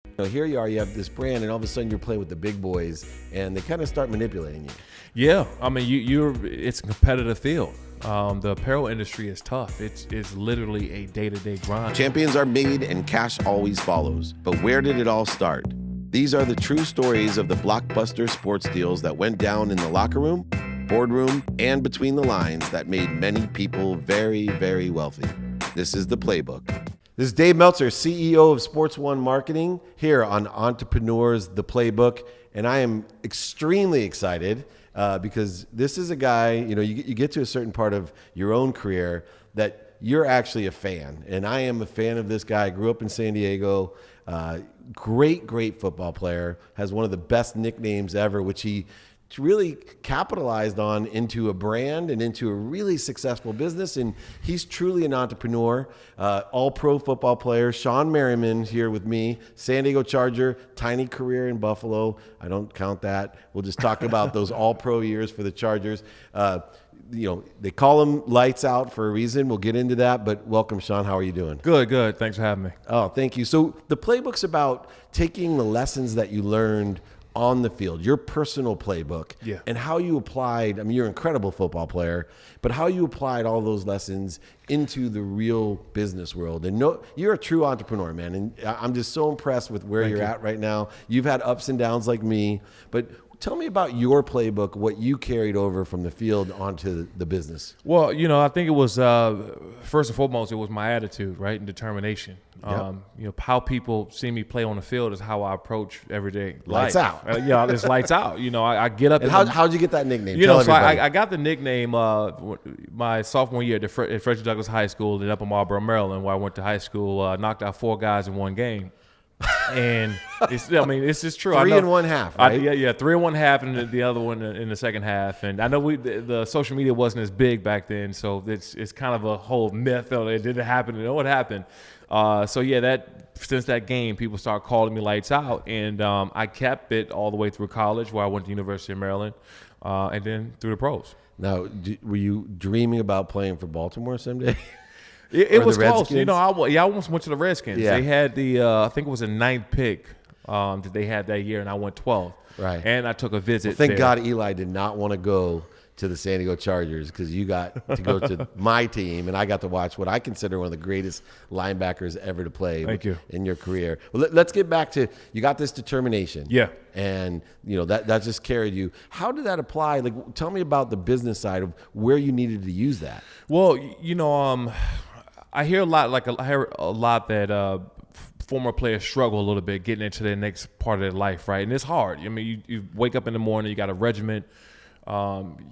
Here you are, you have this brand, and all of a sudden you're playing with the big boys, and they kind of start manipulating you. Yeah, I mean, it's a competitive field. The apparel industry is tough. It's literally a day-to-day grind. Champions are made and cash always follows. But where did it all start? These are the true stories of the blockbuster sports deals that went down in the locker room, boardroom, and between the lines that made many people very, very wealthy. This is The Playbook. This is Dave Meltzer, CEO of Sports One Marketing, here on Entrepreneurs, The Playbook. And I am extremely excited because this is a guy, you get to a certain part of your own career that you're actually a fan. And I am a fan of this guy. I grew up in San Diego. Great football player. Has one of the best nicknames ever, which he really capitalized on into a brand and into a really successful business. And he's truly an entrepreneur. All-pro football player. Shawne Merriman here with me. San Diego Charger, tiny career in Buffalo. I don't count that. We'll just talk about those all-pro years for the Chargers. They call them lights out for a reason. We'll get into that, but welcome, Shawne. How are you doing? Good. Thanks for having me. Oh, thank you. So the playbook's about taking the lessons that you learned on the field, your personal playbook, and how you applied. I mean, you're an incredible football player, but how you applied all those lessons into the real business world. And you're a true entrepreneur, man. And I'm just so impressed with where you're at right now. You've had ups and downs like me, but tell me about your playbook, what you carried over from the field onto the business. Well, I think it was, first and foremost, it was my attitude, right, and determination. Yep. How people see me play on the field is how I approach everyday life. Lights out. It's lights out. I get up. And how'd you get that nickname? I got the nickname my sophomore year at Frederick Douglass High School in Upper Marlboro, Maryland, where I went to high school, knocked out 4 guys in one game. And it's just true. 3 and 1/2, right? 3 and 1/2, and the other one in the second half. And I know the social media wasn't as big back then, so it's kind of a whole myth. It didn't happen. It happened. Since that game, people started calling me lights out, and I kept it all the way through college, where I went to the University of Maryland, and then through the pros. Now, were you dreaming about playing for Baltimore someday? It was close. I almost went to the Redskins. Yeah. They had I think it was a 9th pick that they had that year, and I went 12th. Right. And I took a visit. Thank God Eli did not want to go to the San Diego Chargers, because you got to go to my team, and I got to watch what I consider one of the greatest linebackers ever to play in your career. Well, let's get back to, you got this determination. Yeah. And, that just carried you. How did that apply? Like, tell me about the business side of where you needed to use that. Well, I hear a lot that former players struggle a little bit getting into their next part of their life, right? And it's hard. I mean, you wake up in the morning, you got a regiment,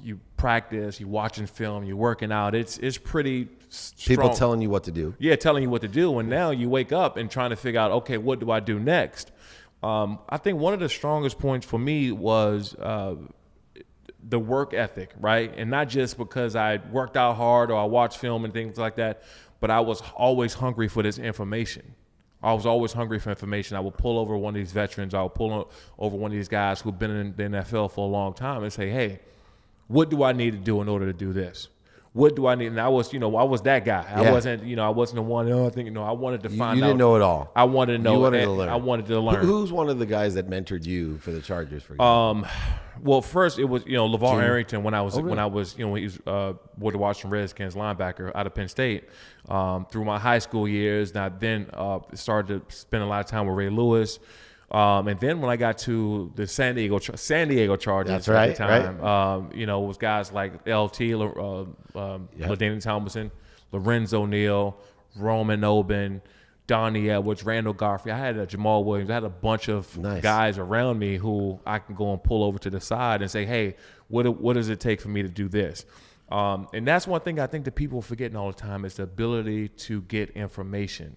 you practice, you watching film, you're working out. It's pretty strong. People telling you what to do. Yeah, telling you what to do. And now you wake up and trying to figure out, okay, what do I do next? I think one of the strongest points for me was the work ethic, right? And not just because I worked out hard or I watched film and things like that, but I was always hungry for this information. I was always hungry for information. I would pull over one of these veterans. I would pull over one of these guys who've been in the NFL for a long time and say, hey, what do I need to do in order to do this? What do I need? And I was that guy. Yeah. I wasn't the one. I wanted to find out. You didn't know it all. I wanted to know. You wanted to learn. I wanted to learn. Who's one of the guys that mentored you for the Chargers, for example? Well, first it was LeVar Arrington when he was with the Washington Redskins linebacker out of Penn State. Through my high school years, and I then started to spend a lot of time with Ray Lewis. And then when I got to the San Diego Chargers, that's right, at the time, it was guys like LT, LaDainian Tomlinson, Lorenzo Neal, Roman Oben, Donnie Edwards, Randall Godfrey. I had Jamal Williams. I had a bunch of guys around me who I can go and pull over to the side and say, hey, what does it take for me to do this? And that's one thing I think that people are forgetting all the time is the ability to get information.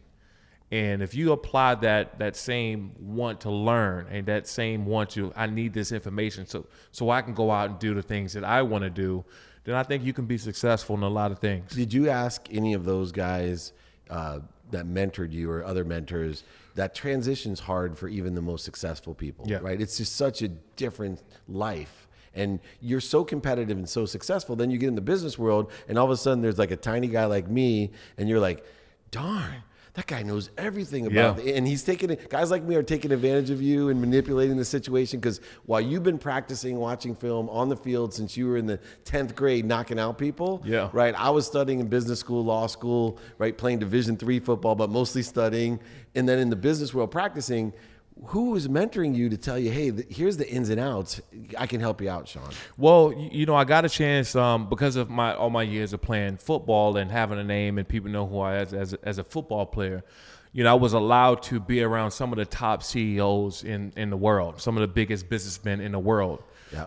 And if you apply that same want to learn and that same want to, I need this information so I can go out and do the things that I want to do, then I think you can be successful in a lot of things. Did you ask any of those guys that mentored you or other mentors, that transition's hard for even the most successful people, right? It's just such a different life. And you're so competitive and so successful, then you get in the business world and all of a sudden there's like a tiny guy like me and you're like, darn, that guy knows everything about it. And he's guys like me are taking advantage of you and manipulating the situation, because while you've been practicing watching film on the field since you were in the 10th grade knocking out people, right? I was studying in business school, law school, right? Playing Division III football, but mostly studying. And then in the business world practicing. Who was mentoring you to tell you, hey, here's the ins and outs. I can help you out, Sean? Well, I got a chance because of all my years of playing football and having a name and people know who I am as a football player. I was allowed to be around some of the top CEOs in the world, some of the biggest businessmen in the world. Yeah.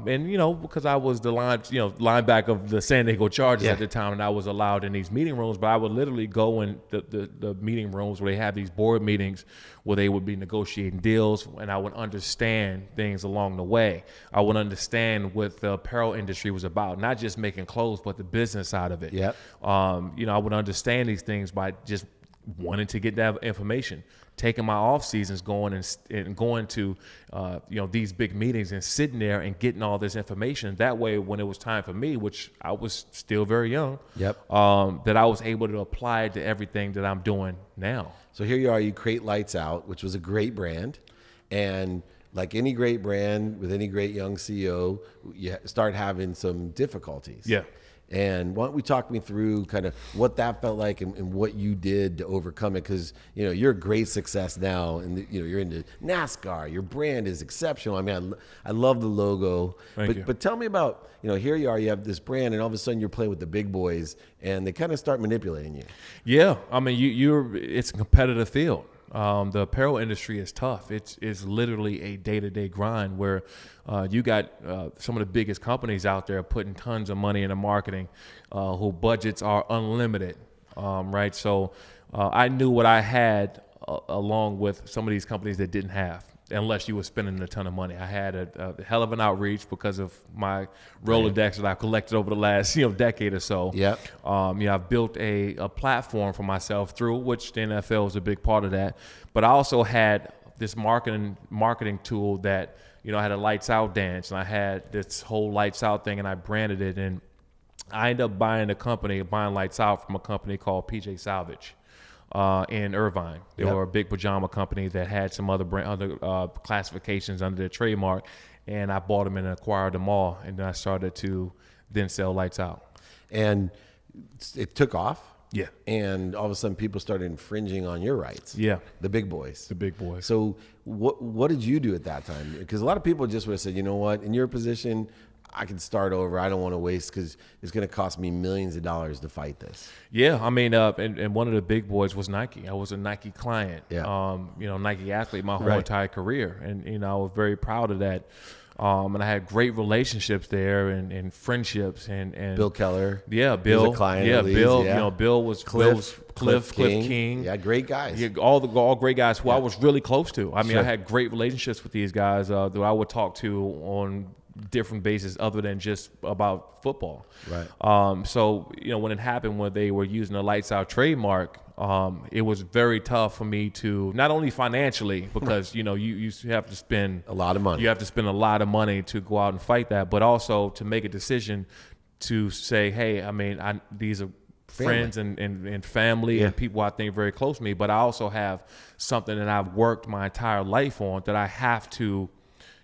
And because I was the linebacker of the San Diego Chargers at the time, and I was allowed in these meeting rooms, but I would literally go in the meeting rooms where they have these board meetings where they would be negotiating deals, and I would understand things along the way. I would understand what the apparel industry was about, not just making clothes, but the business side of it. Yep. I would understand these things by just wanting to get that information, taking my off seasons going and going to these big meetings and sitting there and getting all this information. That way, when it was time for me, which I was still very young, that I was able to apply it to everything that I'm doing now. So here you are, you create Lights Out, which was a great brand, and like any great brand with any great young CEO, you start having some difficulties. Yeah. And why don't we talk me through kind of what that felt like and what you did to overcome it? Because you're a great success now, and you're into NASCAR. Your brand is exceptional. I mean, I love the logo. Thank you. But tell me about here you are. You have this brand, and all of a sudden you're playing with the big boys, and they kind of start manipulating you. Yeah, I mean, it's a competitive field. The apparel industry is tough. It's literally a day-to-day grind where you got some of the biggest companies out there putting tons of money into marketing, whose budgets are unlimited, right? So I knew what I had along with some of these companies that didn't have, unless you were spending a ton of money. I had a hell of an outreach because of my Rolodex that I collected over the last decade or so. Yep. I've built a platform for myself through which the NFL is a big part of that. But I also had this marketing tool that I had a Lights Out dance, and I had this whole Lights Out thing, and I branded it, and I ended up buying Lights Out from a company called PJ Salvage. In Irvine. They were a big pajama company that had some other classifications under their trademark, and I bought them and acquired them all, and then I started to then sell Lights Out. And it took off. Yeah. And all of a sudden people started infringing on your rights. Yeah. The big boys. The big boys. So what did you do at that time? Because a lot of people just would have said, you know what, in your position, I can start over. I don't want to waste, because it's going to cost me millions of dollars to fight this. Yeah, I mean, and one of the big boys was Nike. I was a Nike client. Yeah. Nike athlete my whole entire career, and I was very proud of that. And I had great relationships there and friendships and Bill Keller. Yeah, Bill. He was a client. Yeah, at least, Bill. Yeah. Bill was Cliff King. Yeah, great guys. Yeah, all great guys who I was really close to. I mean, I had great relationships with these guys that I would talk to on different basis other than just about football. Right. So when it happened, when they were using the Lights Out trademark, it was very tough for me to, not only financially, because you have to spend a lot of money. You have to spend a lot of money to go out and fight that, but also to make a decision to say, hey, I mean, these are friends and family and people I think very close to me, but I also have something that I've worked my entire life on that I have to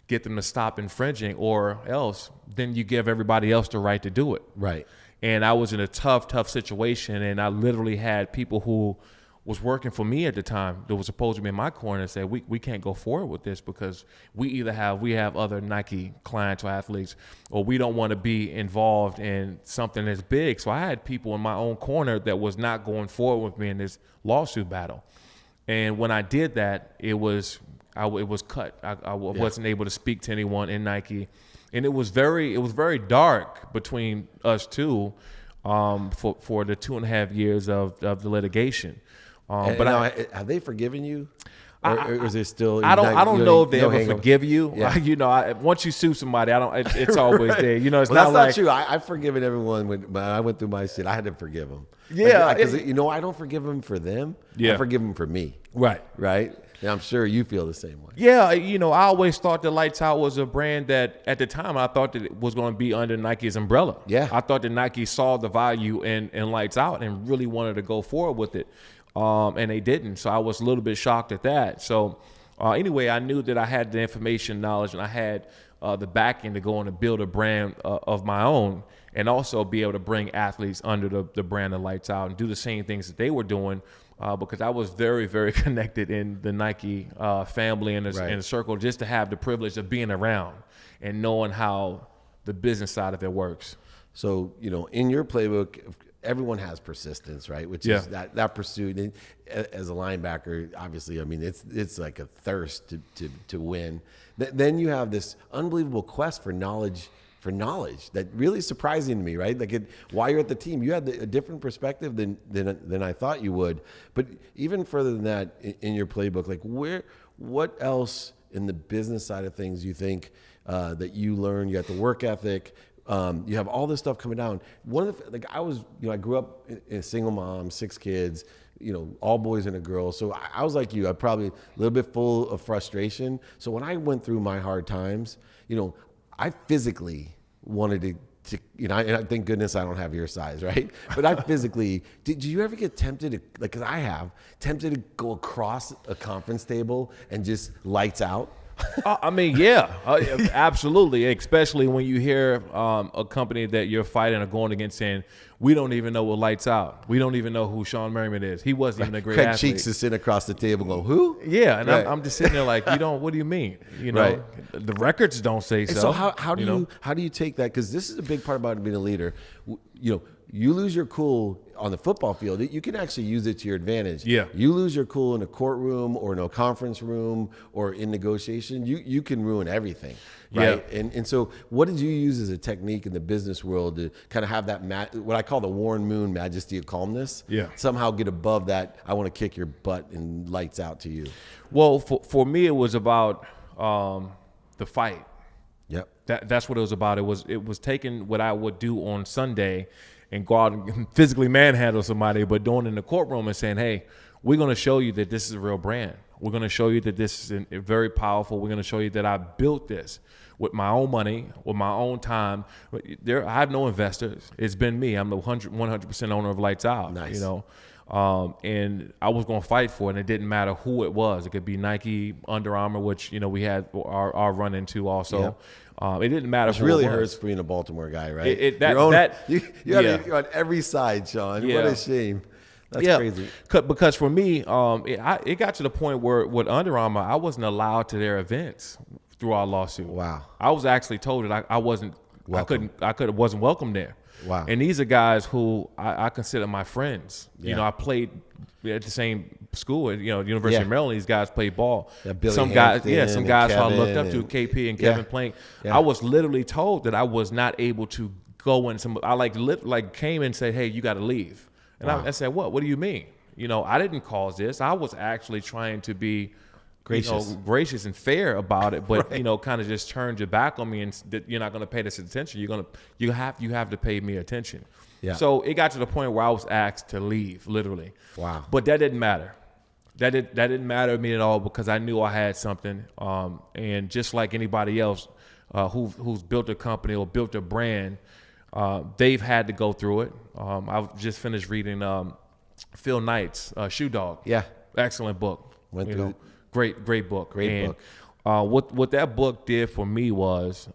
get them to stop infringing, or else then you give everybody else the right to do it. Right. And I was in a tough situation, and I literally had people who was working for me at the time that was supposed to be in my corner and said, we can't go forward with this because we have other Nike clients or athletes, or we don't want to be involved in something that's big. So I had people in my own corner that was not going forward with me in this lawsuit battle. And when I did that, it was cut. I wasn't able to speak to anyone in Nike, and it was very dark between us two for the 2.5 years of the litigation. But now, have they forgiven you? Or is there still? I don't know if they ever forgive you. Yeah. Once you sue somebody, it's always there. It's well, not that's not true. I've forgiven everyone when I went through my shit. I had to forgive them. Yeah, because I don't forgive them for them. Yeah. I forgive them for me. Right. And I'm sure you feel the same way. Yeah, I always thought that Lights Out was a brand that, at the time, I thought that it was going to be under Nike's umbrella. Yeah. I thought that Nike saw the value in Lights Out and really wanted to go forward with it. and they didn't. So I was a little bit shocked at that. So anyway, I knew that I had the information, knowledge, and I had the backing to go on and build a brand of my own, and also be able to bring athletes under the brand of Lights Out and do the same things that they were doing. Because I was very, very connected in the Nike family and the circle, just to have the privilege of being around and knowing how the business side of it works. So, in your playbook, everyone has persistence, right? Which is that pursuit. And as a linebacker, obviously, I mean, it's like a thirst to win. Then you have this unbelievable quest for knowledge that really surprising to me, right? Like while you're at the team, you had a different perspective than I thought you would. But even further than that, in your playbook, like what else in the business side of things you think that you learned? You got the work ethic. You have all this stuff coming down. One of the, I grew up in a single mom, 6 kids, all boys and a girl. So I was like you. I probably a little bit full of frustration. So when I went through my hard times, I physically wanted to and thank goodness I don't have your size, right? But I physically, did you ever get tempted to, because I have, tempted to go across a conference table and just lights out? I mean, yeah, absolutely. Especially when you hear a company that you're fighting or going against saying, we don't even know what Lights Out. We don't even know who Sean Merriman is. He wasn't even a great Craig athlete. Cheeks is sitting across the table going, who? Yeah, and I'm just sitting there like, what do you mean? Right. The records don't say so. And so how do you take that? Because this is a big part about being a leader. You lose your cool on the football field, you can actually use it to your advantage. Yeah. You lose your cool in a courtroom or in a conference room or in negotiation, you can ruin everything, right? Yeah. And so what did you use as a technique in the business world to kind of have that, what I call the Warren Moon majesty of calmness? Yeah. Somehow get above that, I want to kick your butt and lights out to you. Well, for me, it was about the fight. Yep. That's what it was about. It was taking what I would do on Sunday and go out and physically manhandle somebody, but doing it in the courtroom and saying, hey, we're going to show you that this is a real brand. We're going to show you that this is very powerful. We're going to show you that I built this with my own money, with my own time. I have no investors. It's been me. I'm the 100% owner of Lights Out. Nice. And I was going to fight for it, and it didn't matter who it was. It could be Nike, Under Armour, which, we had our run into also. Yep. It didn't matter. It really hurts for being a Baltimore guy, right? You're on every side, Sean. Yeah. What a shame. That's crazy. Because for me, it got to the point where with Under Armour, I wasn't allowed to their events through our lawsuit. Wow. I was actually told that I wasn't welcome. Wasn't welcome there. Wow. And these are guys who I consider my friends. Yeah. I played at the same school at University of Maryland. These guys played ball. Some guys who I looked up to, KP and Kevin Plank. Yeah. I was literally told that I was not able to go in. I came and said, hey, you got to leave. And I said, what? What do you mean? I didn't cause this. I was actually trying to be gracious and fair about it, but right. Kind of just turned your back on me and that you're not going to pay this attention. You have to pay me attention. Yeah. So it got to the point where I was asked to leave, literally. Wow. But that didn't matter. That didn't matter to me at all because I knew I had something. And just like anybody else who's built a company or built a brand, they've had to go through it. I just finished reading Phil Knight's Shoe Dog. Yeah. Excellent book. Went through it. Great book. Great book. What that book did for me was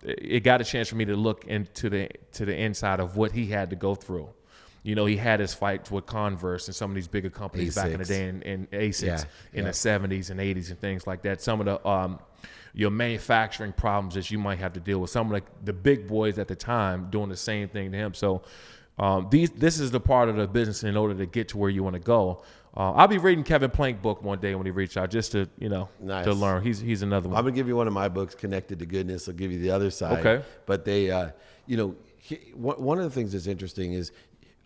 it got a chance for me to look into the inside of what he had to go through. He had his fights with Converse and some of these bigger companies back in the day, in ASICS in the 70s and 80s and things like that. Some of the your manufacturing problems that you might have to deal with. Some of the big boys at the time doing the same thing to him. So this is the part of the business in order to get to where you want to go. I'll be reading Kevin Plank book one day when he reaches out, just to nice. to learn. He's another one. I'm gonna give you one of my books, Connected to Goodness. I'll give you the other side. Okay. But they, one of the things that's interesting is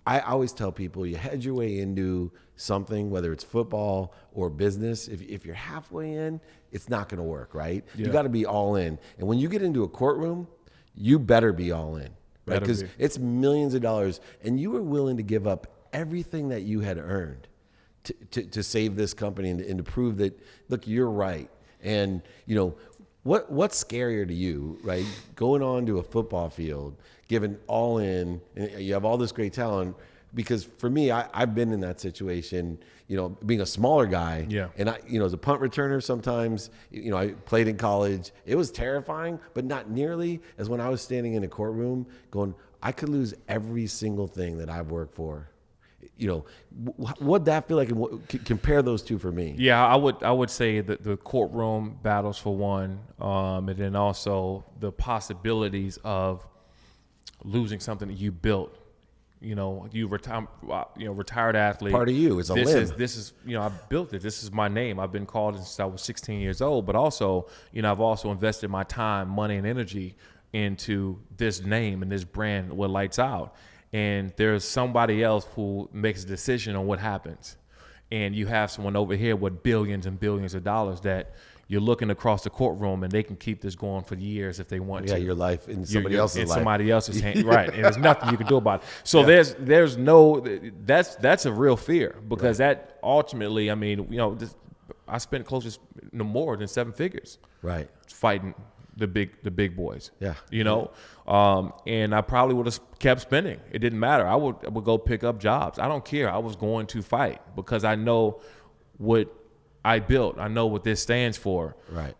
I always tell people you head your way into something, whether it's football or business. If you're halfway in, it's not gonna work, right? Yeah. You got to be all in. And when you get into a courtroom, you better be all in, right? Because it's millions of dollars, and you are willing to give up everything that you had earned to save this company and to prove that, look, you're right. And, what's scarier to you, right? Going on to a football field, giving all in, and you have all this great talent, because for me, I've been in that situation, being a smaller guy. Yeah. And as a punt returner, sometimes, I played in college. It was terrifying, but not nearly as when I was standing in a courtroom going, I could lose every single thing that I've worked for. What'd that feel like? And compare those two for me. Yeah, I would say that the courtroom battles for one, and then also the possibilities of losing something that you built. You retired athlete. Part of you is a limb. This is I built it. This is my name. I've been called since I was 16 years old. But also, I've also invested my time, money, and energy into this name and this brand, what Lights Out. And there's somebody else who makes a decision on what happens. And you have someone over here with billions and billions of dollars that you're looking across the courtroom and they can keep this going for years if they want to. Yeah, your life in somebody else's life. In somebody else's hand, right. And there's nothing you can do about it. So there's no, that's a real fear because that ultimately, I spent close to more than 7 figures. Right. Fighting the big boys. Yeah. And I probably would have kept spending. It didn't matter. I would go pick up jobs. I don't care. I was going to fight because I know what I built. I know what this stands for. Right.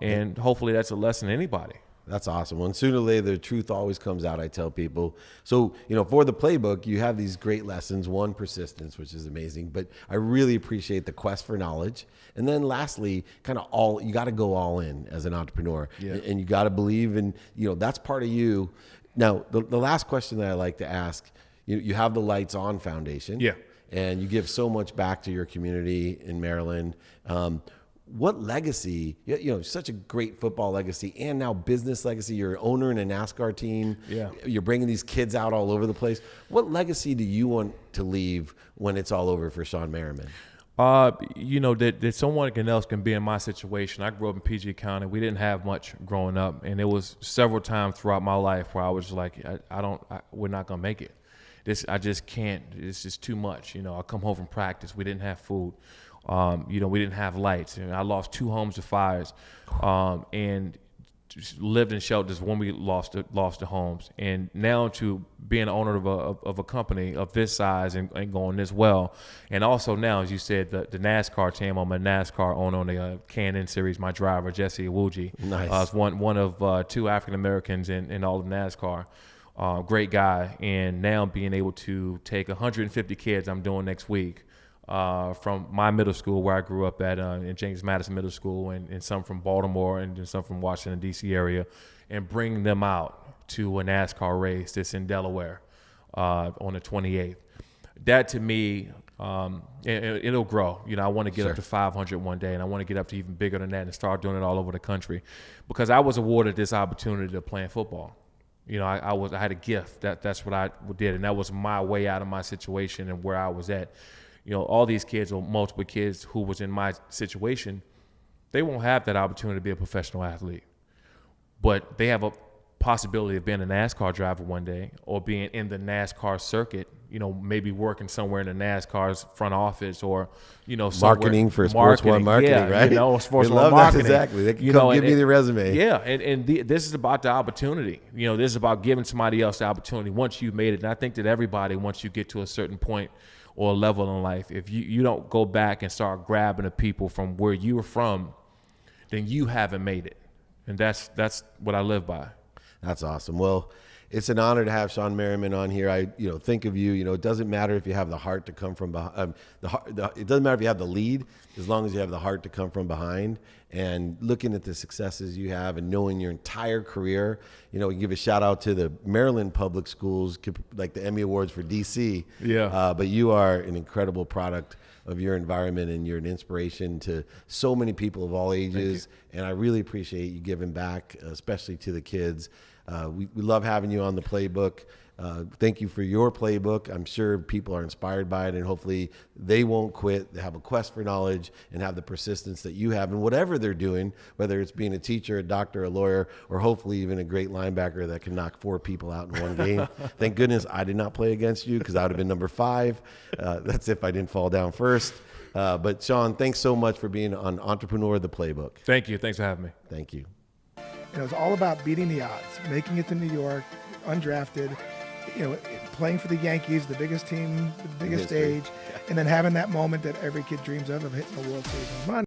And hopefully that's a lesson to anybody. That's awesome. Well, sooner or later, the truth always comes out, I tell people. So, for the playbook, you have these great lessons. One, persistence, which is amazing. But I really appreciate the quest for knowledge. And then lastly, you got to go all in as an entrepreneur. Yeah. And you got to believe in, that's part of you. Now, the last question that I like to ask, you have the Lights On Foundation. Yeah. And you give so much back to your community in Maryland. What legacy, such a great football legacy and now business legacy. You're an owner in a NASCAR team. Yeah. You're bringing these kids out all over the place. What legacy do you want to leave when it's all over for Shawne Merriman? That someone else can be in my situation. I grew up in PG County. We didn't have much growing up. And it was several times throughout my life where I was like, we're not going to make it. I just can't. It's just too much. I come home from practice. We didn't have food. We didn't have lights. I lost 2 homes to fires, and just lived in shelters when we lost the homes. And now to being an owner of a company of this size and going this well, and also now, as you said, the NASCAR team. I'm a NASCAR owner on the K&N Series. My driver Jesse Iwuji, nice. One of 2 African Americans in all of NASCAR. Great guy, and now being able to take 150 kids I'm doing next week from my middle school where I grew up at in James Madison Middle School and some from Baltimore and some from Washington, D.C. area, and bring them out to a NASCAR race that's in Delaware on the 28th. That to me, it'll grow. I want to get up to 500 one day, and I want to get up to even bigger than that and start doing it all over the country because I was awarded this opportunity to play football. I had a gift. That's what I did, and that was my way out of my situation and where I was at. All these kids or multiple kids who was in my situation, they won't have that opportunity to be a professional athlete, but they have a possibility of being a NASCAR driver one day or being in the NASCAR circuit. Maybe working somewhere in the NASCAR's front office or marketing for Sports One marketing, right? Sports One love marketing. That exactly. They can give me the resume. Yeah, and this is about the opportunity. This is about giving somebody else the opportunity once you've made it. And I think that everybody, once you get to a certain point or level in life, if you don't go back and start grabbing the people from where you were from, then you haven't made it. And that's what I live by. That's awesome. Well, it's an honor to have Shawne Merriman on here. I think of you. It doesn't matter if you have the heart to come from behind. It doesn't matter if you have the lead, as long as you have the heart to come from behind. And looking at the successes you have and knowing your entire career, we give a shout out to the Maryland public schools, like the Emmy Awards for DC. Yeah. But you are an incredible product of your environment, and you're an inspiration to so many people of all ages. And I really appreciate you giving back, especially to the kids. We love having you on the playbook. Thank you for your playbook. I'm sure people are inspired by it, and hopefully they won't quit. They have a quest for knowledge and have the persistence that you have in whatever they're doing, whether it's being a teacher, a doctor, a lawyer, or hopefully even a great linebacker that can knock 4 people out in one game. Thank goodness I did not play against you because I would have been number 5. That's if I didn't fall down first. But Shawne, thanks so much for being on Entrepreneur the Playbook. Thank you. Thanks for having me. Thank you. It's all about beating the odds, making it to New York, undrafted, playing for the Yankees, the biggest team, the biggest history. stage, and then having that moment that every kid dreams of hitting the World Series home run.